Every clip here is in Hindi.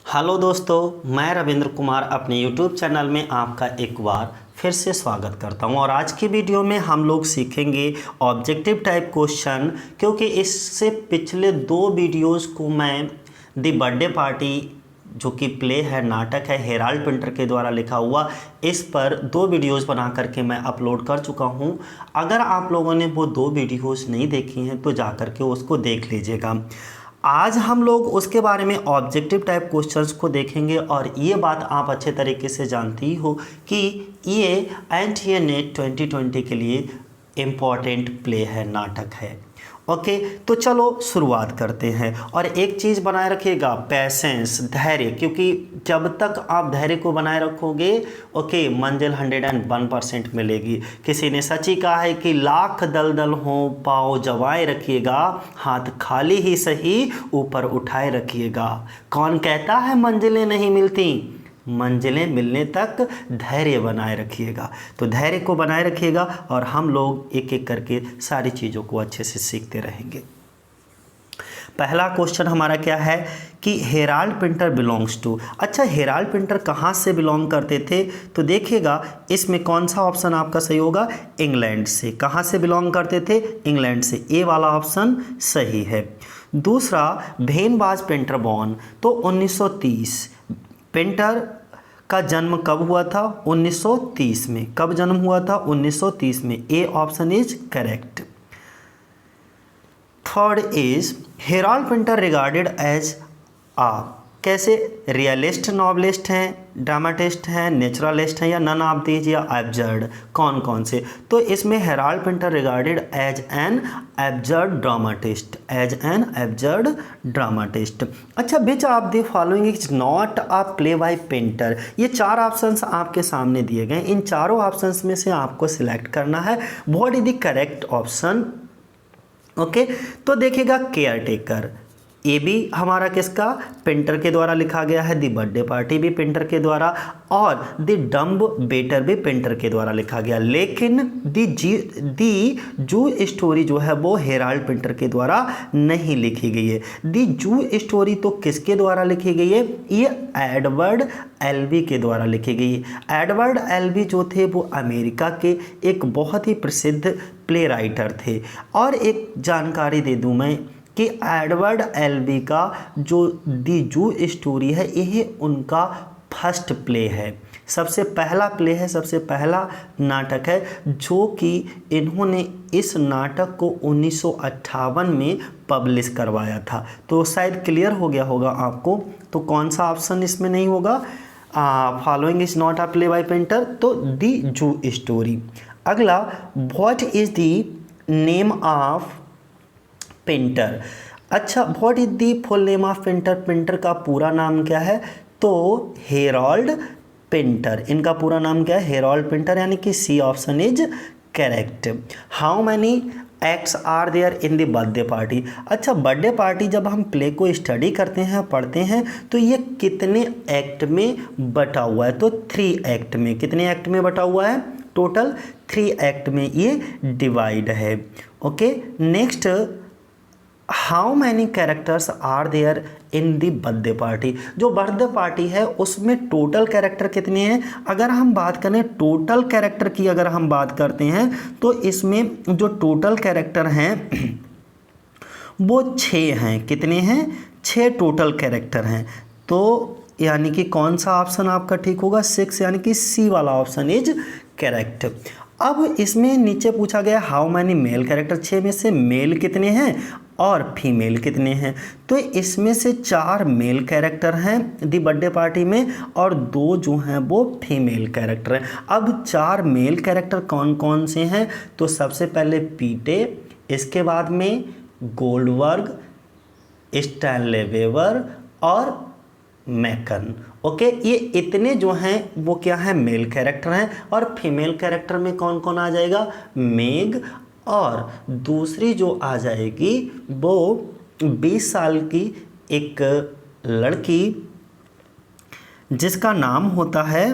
हेलो दोस्तों, मैं रविंद्र कुमार अपने YouTube चैनल में आपका एक बार फिर से स्वागत करता हूं। और आज की वीडियो में हम लोग सीखेंगे ऑब्जेक्टिव टाइप क्वेश्चन, क्योंकि इससे पिछले दो वीडियोस को मैं दी बर्थडे पार्टी जो कि प्ले है, नाटक है, हेराल्ड पिंटर के द्वारा लिखा हुआ, इस पर दो वीडियोस बना करके मैं अपलोड कर चुका हूं। अगर आप लोगों ने वो दो वीडियोस नहीं देखी हैं तो जा कर के उसको देख लीजिएगा। आज हम लोग उसके बारे में ऑब्जेक्टिव टाइप क्वेश्चंस को देखेंगे। और ये बात आप अच्छे तरीके से जानती ही हो कि ये एनटीए नेट 2020 के लिए इम्पॉर्टेंट प्ले है, नाटक है। ओके, तो चलो शुरुआत करते हैं। और एक चीज़ बनाए रखिएगा, पैसेंस, धैर्य, क्योंकि जब तक आप धैर्य को बनाए रखोगे, ओके, मंजिल 101% मिलेगी। किसी ने सच ही कहा है कि लाख दलदल हो पाँव जमाए रखिएगा, हाथ खाली ही सही ऊपर उठाए रखिएगा। कौन कहता है मंजिलें नहीं मिलती? मंजिलें मिलने तक धैर्य बनाए रखिएगा। तो धैर्य को बनाए रखिएगा और हम लोग एक एक करके सारी चीज़ों को अच्छे से सीखते रहेंगे। पहला क्वेश्चन हमारा क्या है कि हेराल्ड पिंटर बिलोंग्स टू। अच्छा, हेराल्ड पिंटर कहाँ से बिलोंग करते थे? तो देखिएगा इसमें कौन सा ऑप्शन आपका सही होगा? इंग्लैंड से। कहाँ से बिलोंग करते थे? इंग्लैंड से। ए वाला ऑप्शन सही है। दूसरा, भेनबाज पेंटर बॉर्न, तो 1930। पेंटर का जन्म कब हुआ था? 1930 में। कब जन्म हुआ था? 1930 में। A option is correct. Third is Harold Pinter regarded as uh, कैसे? रियलिस्ट नॉवलिस्ट हैं, ड्रामाटिस्ट हैं, नेचुरलिस्ट हैं, या नन ऑफ दीज, या एब्जर्ड? कौन कौन से? तो इसमें Harold Pinter regarded as an absurd dramatist, as an absurd dramatist. अच्छा, which of the following is not a play by Pinter? ये चार ऑप्शंस आपके सामने दिए गए। इन चारों ऑप्शंस में से आपको सिलेक्ट करना है what is the correct option. Okay, तो देखिएगा केयर टेकर, ये भी हमारा किसका? पेंटर के द्वारा लिखा गया है। दी बर्थडे पार्टी भी पेंटर के द्वारा, और दी डम्ब बेटर भी पेंटर के द्वारा लिखा गया। लेकिन दी जू स्टोरी जो है वो हेराल्ड पिंटर के द्वारा नहीं लिखी गई है। दी जू स्टोरी तो किसके द्वारा लिखी गई है? ये एडवर्ड एल्वी के द्वारा लिखी गई है। एडवर्ड एल्वी जो थे वो अमेरिका के एक बहुत ही प्रसिद्ध प्ले राइटर थे। और एक जानकारी दे दूं मैं कि एडवर्ड एल्वी का जो दी जू स्टोरी है, यह उनका फर्स्ट प्ले है, सबसे पहला प्ले है, सबसे पहला नाटक है, जो कि इन्होंने इस नाटक को 1958 में पब्लिश करवाया था। तो शायद क्लियर हो गया होगा आपको। तो कौन सा ऑप्शन इसमें नहीं होगा? Following is not a play by Pinter, तो दी जू स्टोरी। अगला, what is the name of Pinter. अच्छा, what is the full name of Pinter? Pinter का पूरा नाम क्या है? तो हेरोल्ड पेंटर, इनका पूरा नाम क्या है? हेरोल्ड पेंटर, यानी कि C option is correct. How many acts are there in the birthday party? अच्छा, बर्थडे पार्टी जब हम प्ले को स्टडी करते हैं, पढ़ते हैं, तो ये कितने एक्ट में बटा हुआ है? तो 3 एक्ट में। कितने एक्ट में बटा हुआ है? टोटल 3 एक्ट में ये डिवाइड है। Okay, next, how many characters are there in the birthday party? जो बर्थडे पार्टी है उसमें टोटल कैरेक्टर कितने हैं? अगर हम बात करें टोटल कैरेक्टर की, अगर हम बात करते हैं, तो इसमें जो टोटल कैरेक्टर हैं वो 6 हैं। कितने हैं? 6 टोटल कैरेक्टर हैं। तो यानी कि कौन सा ऑप्शन आपका ठीक होगा? 6, यानी कि सी वाला ऑप्शन इज करेक्ट। अब इसमें नीचे पूछा गया हाउ मैनी मेल कैरेक्टर, 6 में से मेल कितने हैं और फीमेल कितने हैं? तो इसमें से 4 मेल कैरेक्टर हैं दी बर्थडे पार्टी में, और 2 जो हैं वो फीमेल कैरेक्टर हैं। अब 4 मेल कैरेक्टर कौन कौन से हैं? तो सबसे पहले पीटे, इसके बाद में गोल्डबर्ग, स्टैनले वेबर और मैकन। ओके, ये इतने जो हैं वो क्या है? मेल कैरेक्टर हैं। और फीमेल कैरेक्टर में कौन कौन आ जाएगा? मेग, और दूसरी जो आ जाएगी वो 20 साल की एक लड़की जिसका नाम होता है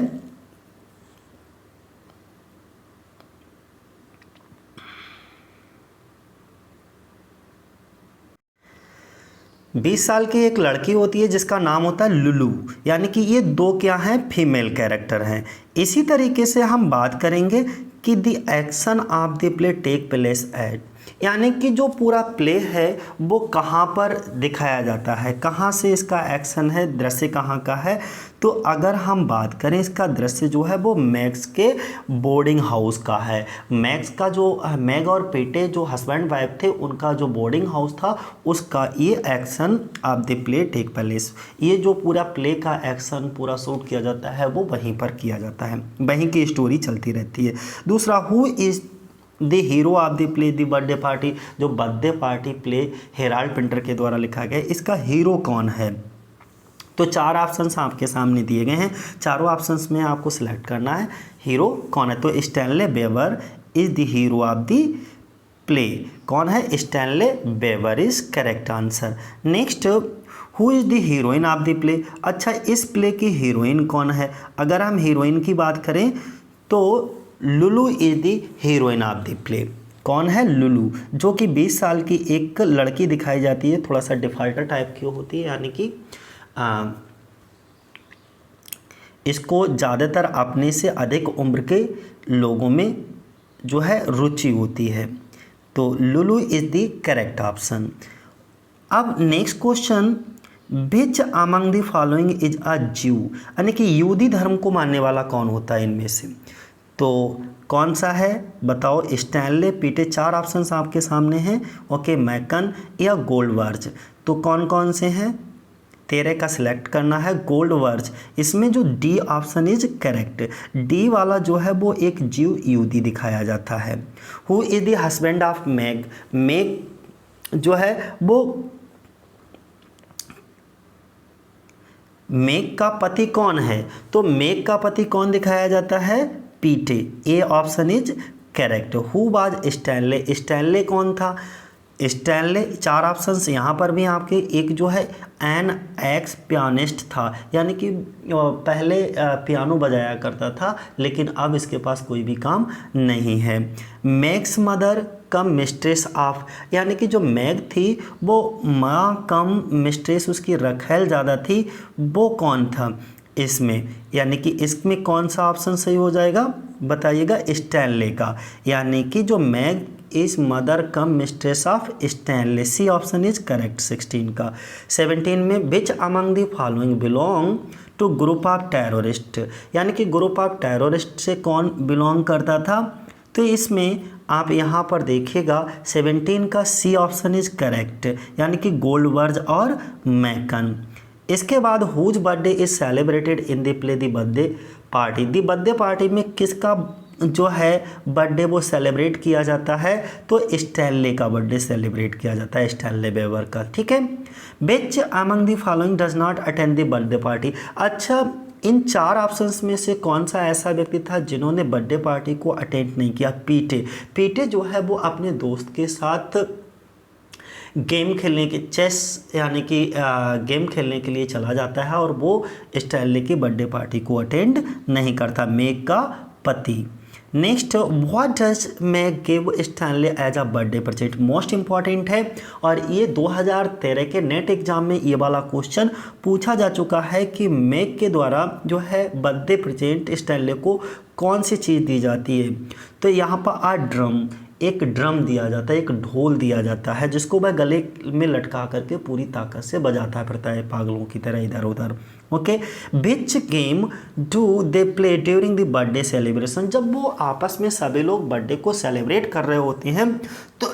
20 साल की एक लड़की होती है जिसका नाम होता है लुलू, यानी कि ये दो क्या हैं, फीमेल कैरेक्टर हैं। इसी तरीके से हम बात करेंगे कि the action of the play take place at, यानी कि जो पूरा प्ले है वो कहाँ पर दिखाया जाता है, कहाँ से इसका एक्शन है, दृश्य कहाँ का है। तो अगर हम बात करें इसका दृश्य जो है वो मैक्स के बोर्डिंग हाउस का है। मैक्स का जो मैग और पीटे जो हस्बैंड वाइफ थे उनका जो बोर्डिंग हाउस था उसका ये action of the play take place, ये जो पूरा प्ले का एक्शन पूरा शूट किया जाता है वो वहीं पर किया जाता है, वहीं की स्टोरी चलती रहती है। दूसरा, who is the hero of the play the birthday party, जो birthday party play Harold Pinter के द्वारा लिखा गया है, इसका हीरो कौन है। तो 4 ऑप्शंस आपके सामने दिए गए हैं, चारों ऑप्शंस में आपको सिलेक्ट करना है हीरो कौन है। तो Stanley Webber is the hero of the play, कौन है, Stanley Webber is correct answer. Next, who is the heroine of the play, अच्छा इस प्ले की हीरोइन कौन है। अगर हम हीरोइन की बात करें तो Lulu is the heroine of the play, कौन है, लुलू, जो कि 20 साल की एक लड़की दिखाई जाती है, थोड़ा सा डिफाल्टर टाइप की होती है, यानी कि इसको ज़्यादातर अपने से अधिक उम्र के लोगों में जो है रुचि होती है। तो Lulu is the correct option. अब next question, which among the following is a Jew, यानी कि यहूदी धर्म को मानने वाला कौन होता है इनमें से। तो कौन सा है बताओ, स्टैनले, पीटे, 4 ऑप्शंस आपके सामने हैं। ओके, मैकन या गोल्डवर्ज, तो कौन कौन से हैं, तेरे का सिलेक्ट करना है गोल्डवर्ज। इसमें जो D option is correct, D वाला जो है वो एक ज्यू यहूदी दिखाया जाता है। Who is the husband of Meg, Meg जो है वो मैग का पति कौन है, तो मैग का पति कौन दिखाया जाता है, पीटे, ए option is correct. Who was Stanley, Stanley कौन था, स्टैनले, 4 ऑप्शंस यहाँ पर भी आपके, एक जो है एन एक्स पियानिस्ट था, यानी कि पहले पियानो बजाया करता था लेकिन अब इसके पास कोई भी काम नहीं है। मैग्स मदर कम मिस्ट्रेस ऑफ, यानी कि जो मैग थी वो माँ कम मिस्ट्रेस, उसकी रखेल ज़्यादा थी, वो कौन था इसमें, यानी कि इसमें कौन सा ऑप्शन सही हो जाएगा बताइएगा, स्टैनले का, यानी कि जो Meg is mother cum mistress of Stanley, C option is correct 16 का। 17 में which among the following belong to group of terrorist, यानी कि ग्रुप ऑफ टेररिस्ट से कौन बिलोंग करता था। तो इसमें आप यहाँ पर देखिएगा 17 का सी ऑप्शन इज करेक्ट, यानी कि गोल्डवर्ज और मैकन। इसके बाद whose birthday is celebrated in the play the birthday party, the birthday party में किसका जो है बर्थडे वो सेलिब्रेट किया जाता है, तो स्टैनले का बर्थडे सेलिब्रेट किया जाता है, स्टैनले बेवर का, ठीक है। विच among the following does not attend the birthday party, अच्छा इन 4 ऑप्शंस में से कौन सा ऐसा व्यक्ति था जिन्होंने बर्थडे पार्टी को अटेंड नहीं किया, पीटे, पीटे जो है वो अपने दोस्त के साथ गेम खेलने के, चेस यानी कि गेम खेलने के लिए चला जाता है और वो स्टैनले की बर्थडे पार्टी को अटेंड नहीं करता, मैग का पति। Next, what does Meg give Stanley as a birthday present, most important है और ये 2013 के नेट एग्जाम में ये वाला क्वेश्चन पूछा जा चुका है कि मैग के द्वारा जो है बर्थडे प्रेजेंट स्टैनले को कौन सी चीज़ दी जाती है। तो यहाँ पर आ ड्रम, एक ड्रम दिया जाता है, एक ढोल दिया जाता है जिसको वह गले में लटका करके पूरी ताकत से बजाता फिरता है पागलों की तरह इधर उधर। Okay, which game do they play during the birthday celebration, जब वो आपस में सभी लोग बर्थडे को सेलिब्रेट कर रहे होते हैं तो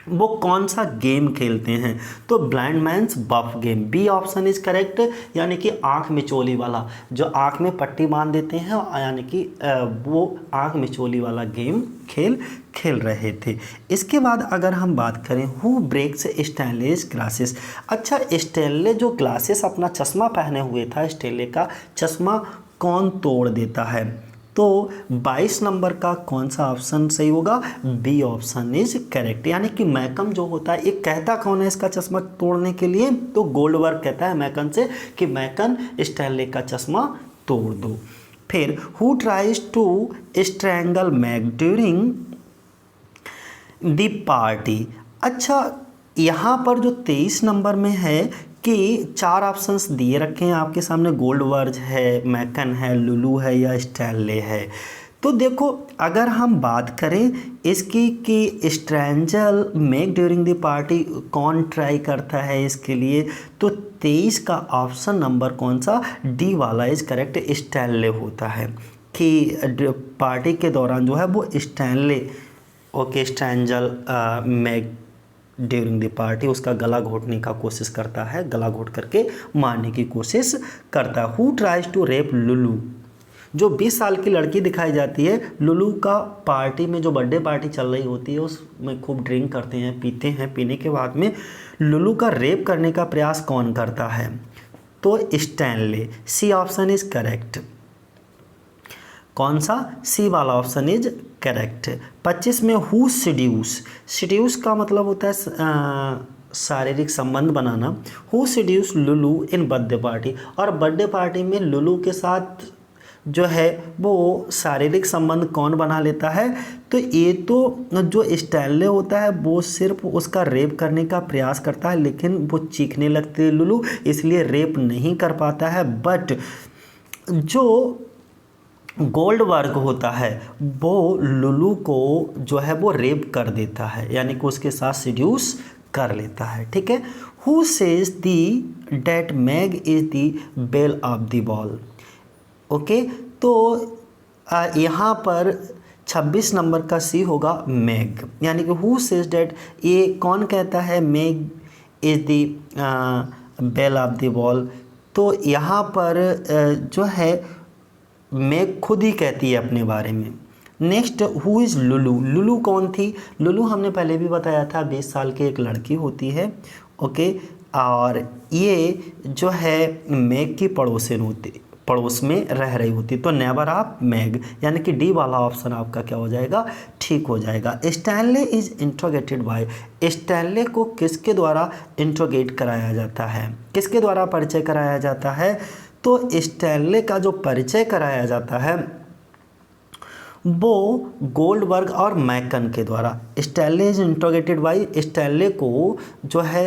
वो कौन सा गेम खेलते हैं, तो blind man's buff game, B option is correct, यानी कि आँख मिचोली वाला, जो आँख में पट्टी बांध देते हैं, यानी कि वो आँख मिचोली वाला गेम खेल रहे थे। इसके बाद अगर हम बात करें हु ब्रेक्स स्टैनलेज ग्लासेस, अच्छा स्टैनले जो ग्लासेस अपना चश्मा पहने हुए था, स्टैनले का चश्मा कौन तोड़ देता है, तो 22 नंबर का कौन सा ऑप्शन सही होगा, बी ऑप्शन इज करेक्ट, यानी कि मैकम जो होता है, एक कहता कौन है इसका चश्मा तोड़ने के लिए, तो गोल्डवर्ग कहता है मैकन से कि मैकन स्टैनले का चश्मा तोड़ दो। फिर who tries to strangle Meg during the party, अच्छा यहाँ पर जो 23 नंबर में है कि 4 ऑप्शंस दिए रखे हैं आपके सामने, गोल्डवर्ज है, मैकन है, लुलू है या स्टैनले है। तो देखो अगर हम बात करें इसकी कि स्ट्रेंजल मेक ड्यूरिंग द पार्टी कौन ट्राई करता है इसके लिए, तो 23 का ऑप्शन नंबर कौन सा, डी वाला इज करेक्ट, स्टैनले होता है कि पार्टी के दौरान जो है वो Stanley okay strangle make during the party उसका गला घोटने का कोशिश करता है, गला घोट करके मारने की कोशिश करता है। Who tries to rape Lulu, जो 20 साल की लड़की दिखाई जाती है, लुलू का पार्टी में जो बर्थडे पार्टी चल रही होती है उसमें खूब ड्रिंक करते हैं, पीते हैं, पीने के बाद में लुलू का रेप करने का प्रयास कौन करता है, तो Stanley, C option is correct. कौन सा, सी वाला ऑप्शन इज करेक्ट। 25 में हु सिड्यूस, सिड्यूस का मतलब होता है शारीरिक संबंध बनाना। Who seduce Lulu in birthday party, और बर्थडे पार्टी में लुलू के साथ जो है वो शारीरिक संबंध कौन बना लेता है, तो ये तो जो स्टैनले होता है वो सिर्फ उसका रेप करने का प्रयास करता है, लेकिन वो चीखने लगती है लुलू, इसलिए रेप नहीं कर पाता है। बट जो गोल्डवर्ग होता है वो लुलू को जो है वो रेप कर देता है, यानी कि उसके साथ सिड्यूस कर लेता है, ठीक है। Who says the that Meg is the belle of the ball, okay, तो यहाँ पर 26 नंबर का सी होगा मैग, यानी कि हु सेज डेट, ये कौन कहता है Meg is the belle of the ball, तो यहाँ पर जो है मैग खुद ही कहती है अपने बारे में। Next who is Lulu, Lulu कौन थी, लुलू हमने पहले भी बताया था 20 साल की एक लड़की होती है, ओके, और ये जो है मैग की पड़ोसन होती, पड़ोस में रह रही होती, तो नेबर ऑफ मैग, यानी कि डी वाला ऑप्शन आपका क्या हो जाएगा, ठीक हो जाएगा। स्टैनले इज इंट्रोगेटेड बाय, स्टैनले को किसके द्वारा इंट्रोगेट कराया जाता है, किसके द्वारा परिचय कराया जाता है, तो स्टैनले का जो परिचय कराया जाता है वो गोल्डवर्ग और मैकन के द्वारा। स्टैनले इज इंट्रोगेटेड बाय, स्टैनले को जो है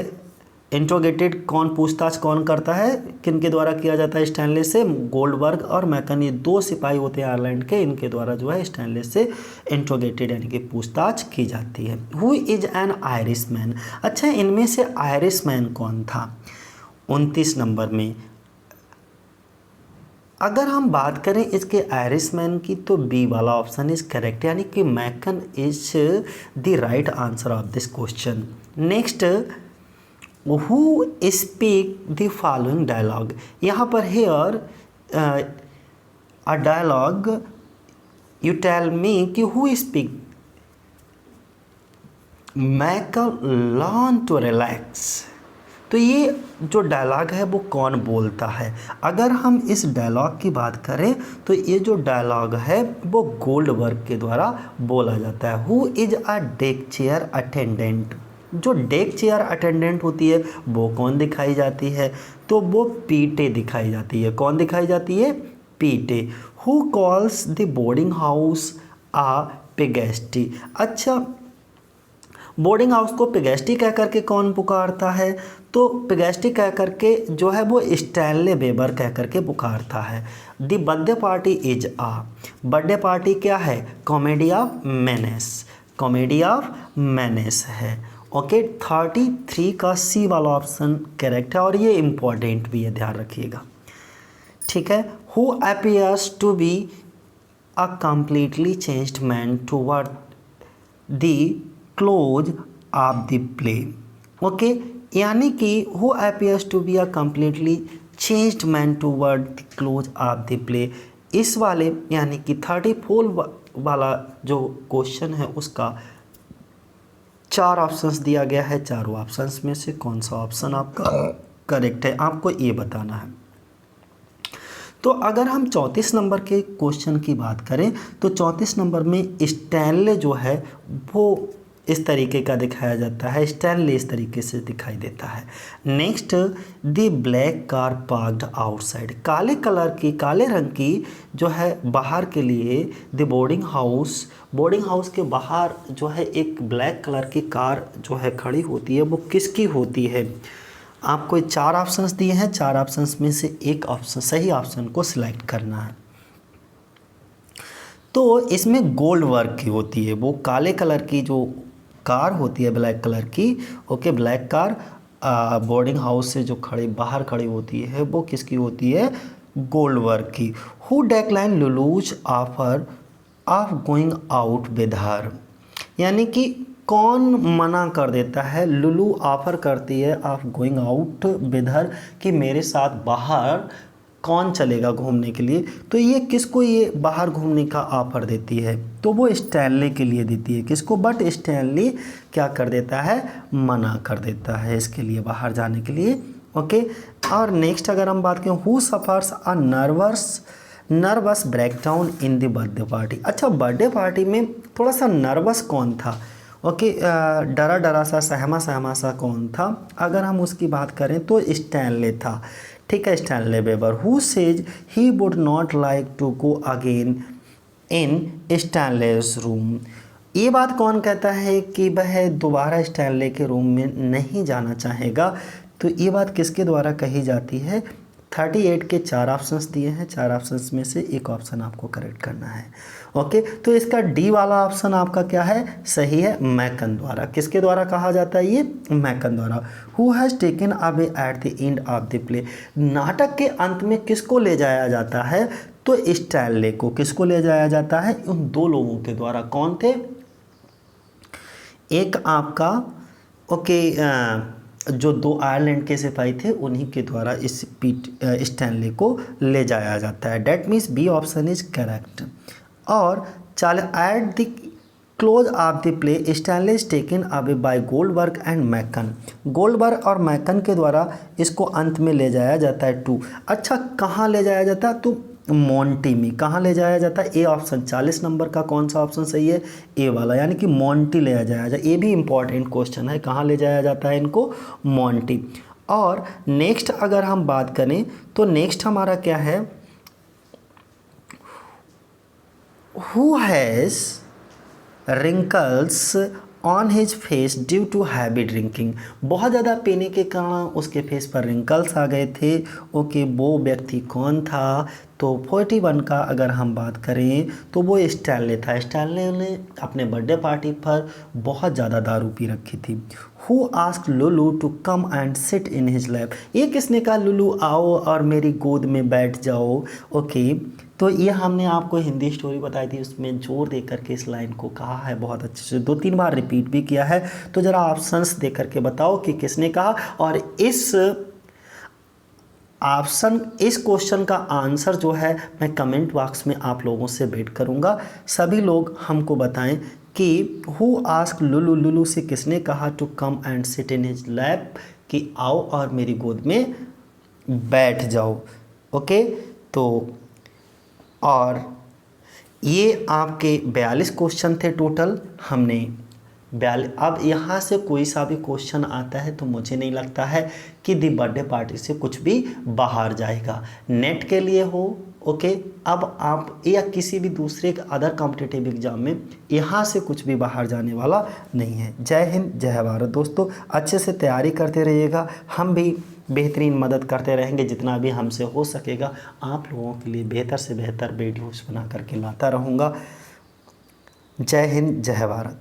इंट्रोगेटेड कौन, पूछताछ कौन करता है, किन के द्वारा किया जाता है स्टैनले से, गोल्डवर्ग और मैकन, ये 2 सिपाही होते हैं आयरलैंड के, इनके द्वारा जो है स्टैनले से इंट्रोगेटेड यानी कि पूछताछ की जाती है। हु इज एन आयरिशमैन, अच्छा इनमें से आयरिशमैन कौन था 29 नंबर में। अगर हम बात करें इसके आयरिशमैन की, तो बी वाला ऑप्शन इज करेक्ट, यानी कि McCann is the right answer of this question. Next who speak the following dialogue, यहाँ पर here a dialogue, you tell me कि who speak, McCann learn to relax, तो ये जो डायलॉग है वो कौन बोलता है। अगर हम इस डायलॉग की बात करें तो ये जो डायलॉग है वो गोल्डवर्ग के द्वारा बोला जाता है। Who is a deck chair attendant, जो डेक चेयर अटेंडेंट होती है वो कौन दिखाई जाती है, तो वो पीटे दिखाई जाती है, कौन दिखाई जाती है, Petey. Who calls the boarding house a pigsty, अच्छा बोर्डिंग हाउस को पिगेस्टी कह करके कौन पुकारता है, तो पिगेस्टी कह करके जो है वो स्टैनले वेबर कह करके पुकारता है। The birthday party is uh, birthday party क्या है, comedy of menace, comedy of menace है, ओके। 33 का सी वाला ऑप्शन करेक्ट है, और ये इम्पॉर्टेंट भी है, ध्यान रखिएगा, ठीक है। Who appears to be a completely changed man toward the close of the play, okay, यानी कि who appears to be a completely changed man toward the close of the play, इस वाले यानी कि 34 वाला जो क्वेश्चन है उसका 4 ऑप्शंस दिया गया है, चारों ऑप्शंस में से कौन सा ऑप्शन आपका करेक्ट है आपको ये बताना है। तो अगर हम 34 नंबर के क्वेश्चन की बात करें तो 34 नंबर में स्टैनले जो है वो इस तरीके का दिखाया जाता है, स्टैनली इस तरीके से दिखाई देता है। Next, the black car parked outside, काले कलर की, काले रंग की जो है बाहर के लिए, द बोर्डिंग हाउस के बाहर जो है एक ब्लैक कलर की कार जो है खड़ी होती है, वो किसकी होती है? आपको 4 ऑप्शंस दिए हैं, 4 ऑप्शंस में से एक ऑप्शन, सही ऑप्शन को सिलेक्ट करना है। तो इसमें गोल्ड वर्क की होती है, वो काले कलर की जो कार होती है ब्लैक कलर की, okay, black car boarding house से जो बाहर खड़ी होती है, वो किसकी होती है? गोल्ड वर्क की। Who decline Lulu's offer of going out with her, यानी कि कौन मना कर देता है? लुलू ऑफर करती है ऑफ गोइंग आउट विद हर, कि मेरे साथ बाहर कौन चलेगा घूमने के लिए। तो ये किसको ये बाहर घूमने का ऑफ़र देती है? तो वो स्टैनली के लिए देती है। किसको? बट स्टैनली क्या कर देता है? मना कर देता है इसके लिए बाहर जाने के लिए, ओके। और नेक्स्ट अगर हम बात करें, who suffers a nervous breakdown in the birthday party. अच्छा, बर्थडे पार्टी में थोड़ा सा नर्वस कौन था? ओके, डरा डरा सा, सहमा सा कौन था? अगर हम उसकी बात करें तो स्टैनली था, ठीक है, Stanley Webber. Who says he would not like to go again in Stanley's room, ये बात कौन कहता है कि वह दोबारा स्टैनली के रूम में नहीं जाना चाहेगा? तो ये बात किसके द्वारा कही जाती है? 38 के 4 ऑप्शंस दिए हैं, 4 ऑप्शंस में से एक ऑप्शन आपको करेक्ट करना है, ओके। तो इसका डी वाला ऑप्शन आपका क्या है? सही है, मैकन द्वारा। किसके द्वारा कहा जाता है ये? मैकन द्वारा। Who has taken away at the end of the play, नाटक के अंत में किसको ले जाया जाता है? तो स्टैनली को। किसको ले जाया जाता है? उन 2 लोगों के द्वारा। कौन थे? एक आपका, ओके, जो 2 आयरलैंड के सिपाही थे, उन्हीं के द्वारा इस स्टैनली को ले जाया जाता है। That means B option is correct. और चल at the close of the play Stanley is taken away by Goldberg and McCann, Goldberg और मैकन के द्वारा इसको अंत में ले जाया जाता है टू। अच्छा, कहाँ ले जाया जाता है? तो मोंटी में। कहाँ ले जाया जाता है? A option. 40 नंबर का कौन सा ऑप्शन सही है? ए वाला, यानी कि मोंटी ले जाया जाए। ये भी इंपॉर्टेंट क्वेश्चन है, कहाँ ले जाया जाता है इनको? मोंटी। और नेक्स्ट अगर हम बात करें तो नेक्स्ट हमारा क्या है? Who has wrinkles on his face due to heavy drinking, बहुत ज़्यादा पीने के कारण उसके फेस पर रिंकल्स आ गए थे, ओके। वो व्यक्ति कौन था? तो 41 का अगर हम बात करें तो वो स्टैनली था। स्टैनली ने अपने बर्थडे पार्टी पर बहुत ज़्यादा दारू पी रखी थी। Who asked Lulu to come and sit in his lap, ये किसने कहा लुलू आओ और मेरी गोद में बैठ जाओ, ओके। तो ये हमने आपको हिंदी स्टोरी बताई थी, उसमें जोर दे करके इस लाइन को कहा है बहुत अच्छे से, 2-3 बार रिपीट भी किया है। तो ज़रा ऑप्शंस दे करके बताओ कि किसने कहा, और इस ऑप्शन, इस क्वेश्चन का आंसर जो है मैं कमेंट बॉक्स में आप लोगों से वेट करूंगा। सभी लोग हमको बताएं कि हु आस्क लुलू, लुलू से किसने कहा to come and sit in his lap, कि आओ और मेरी गोद में बैठ जाओ, ओके। तो और ये आपके 42 क्वेश्चन थे टोटल, हमने 42। अब यहाँ से कोई सा भी क्वेश्चन आता है तो मुझे नहीं लगता है कि दी बर्थडे पार्टी से कुछ भी बाहर जाएगा, नेट के लिए हो, ओके। अब आप या किसी भी दूसरे अदर कॉम्पिटिटिव एग्जाम में यहाँ से कुछ भी बाहर जाने वाला नहीं है। जय हिंद, जय भारत दोस्तों, अच्छे से तैयारी करते रहिएगा, हम भी बेहतरीन मदद करते रहेंगे, जितना भी हमसे हो सकेगा आप लोगों के लिए बेहतर से बेहतर वीडियोस बना करके लाता रहूँगा। जय हिंद, जय भारत।